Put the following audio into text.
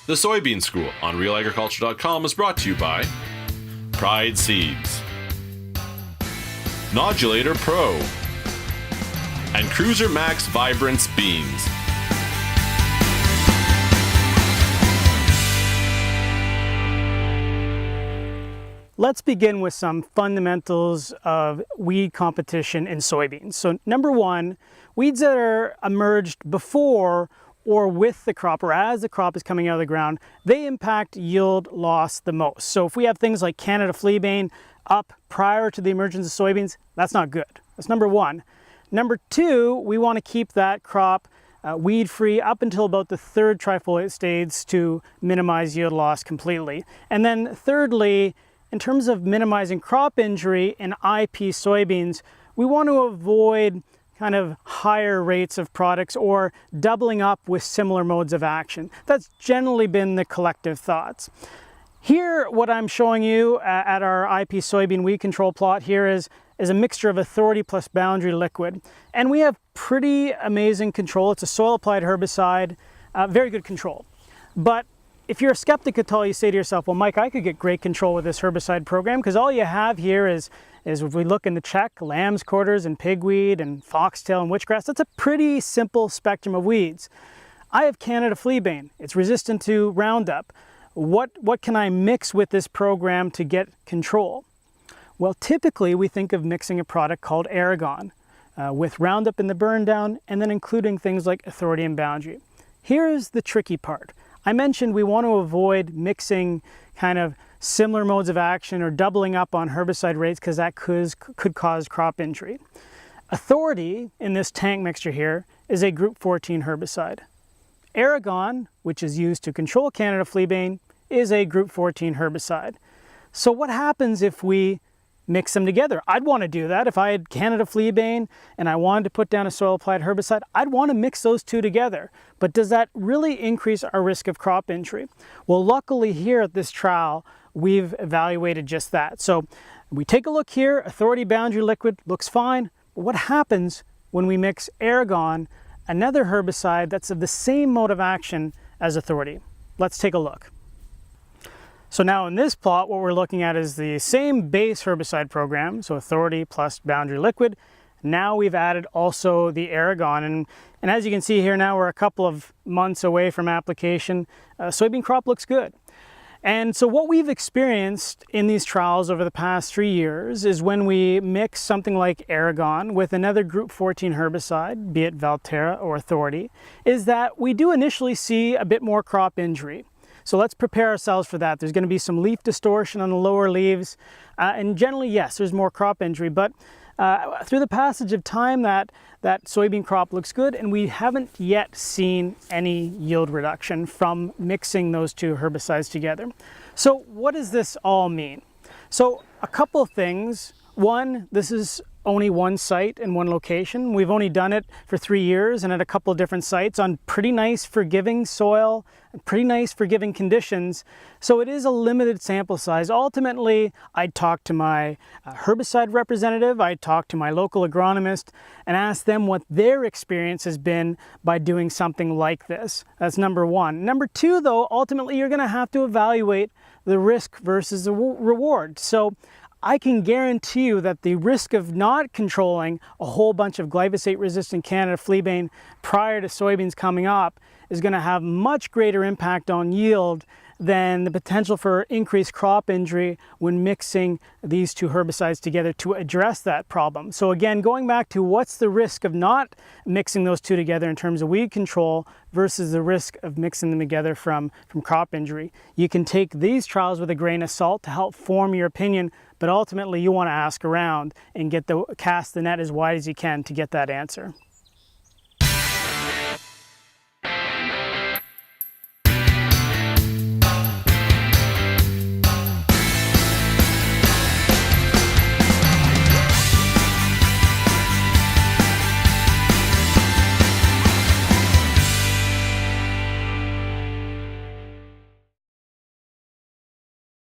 The Soybean School on RealAgriculture.com is brought to you by Pride Seeds, Nodulator Pro, and Cruiser Max Vibrance Beans. Let's begin with some fundamentals of weed competition in soybeans. So number one, weeds that are emerged before or with the crop or as the crop is coming out of the ground, they impact yield loss the most. So if we have things like Canada fleabane up prior to the emergence of soybeans, that's not good. That's number one. Number two, we want to keep that crop weed-free up until about the third trifoliate stage to minimize yield loss completely. And then thirdly, in terms of minimizing crop injury in IP soybeans, we want to avoid kind of higher rates of products or doubling up with similar modes of action. That's generally been the collective thoughts. Here, what I'm showing you at our IP soybean weed control plot here is a mixture of Authority plus Boundary liquid. And we have pretty amazing control. It's a soil applied herbicide, very good control. But if you're a skeptic at all, you say to yourself, well, Mike, I could get great control with this herbicide program because all you have here is if we look in the check, lamb's quarters and pigweed and foxtail and witchgrass, that's a pretty simple spectrum of weeds. I have Canada fleabane. It's resistant to Roundup. What can I mix with this program to get control? Well, typically we think of mixing a product called Aragon with Roundup in the burn down and then including things like Authority and Boundary. Here's the tricky part. I mentioned we want to avoid mixing kind of similar modes of action or doubling up on herbicide rates because that could cause crop injury. Authority in this tank mixture here is a group 14 herbicide. Aragon, which is used to control Canada fleabane, is a group 14 herbicide. So what happens if we mix them together? I'd want to do that. If I had Canada fleabane and I wanted to put down a soil applied herbicide, I'd want to mix those two together. But does that really increase our risk of crop injury? Well, luckily here at this trial, we've evaluated just that. So we take a look here, Authority Boundary liquid looks fine. But what happens when we mix Aragon, another herbicide that's of the same mode of action as Authority? Let's take a look. So now in this plot, what we're looking at is the same base herbicide program, so Authority plus Boundary liquid. Now we've added also the Aragon, and as you can see here now, we're a couple of months away from application. Soybean crop looks good. And so what we've experienced in these trials over the past 3 years is when we mix something like Aragon with another group 14 herbicide, be it Valterra or Authority, is that we do initially see a bit more crop injury. So let's prepare ourselves for that. There's going to be some leaf distortion on the lower leaves, and generally, yes, there's more crop injury, but through the passage of time, that soybean crop looks good, and we haven't yet seen any yield reduction from mixing those two herbicides together. So what does this all mean? So a couple of things. One, this is only one site in one location. We've only done it for 3 years and at a couple of different sites on pretty nice forgiving soil, pretty nice forgiving conditions. So it is a limited sample size. Ultimately, I'd talk to my herbicide representative, I'd talk to my local agronomist and ask them what their experience has been by doing something like this. That's number one. Number two, though, ultimately you're gonna have to evaluate the risk versus the reward. So I can guarantee you that the risk of not controlling a whole bunch of glyphosate-resistant Canada fleabane prior to soybeans coming up is going to have much greater impact on yield than the potential for increased crop injury when mixing these two herbicides together to address that problem. So again, going back to what's the risk of not mixing those two together in terms of weed control versus the risk of mixing them together from crop injury. You can take these trials with a grain of salt to help form your opinion, but ultimately you want to ask around and cast the net as wide as you can to get that answer.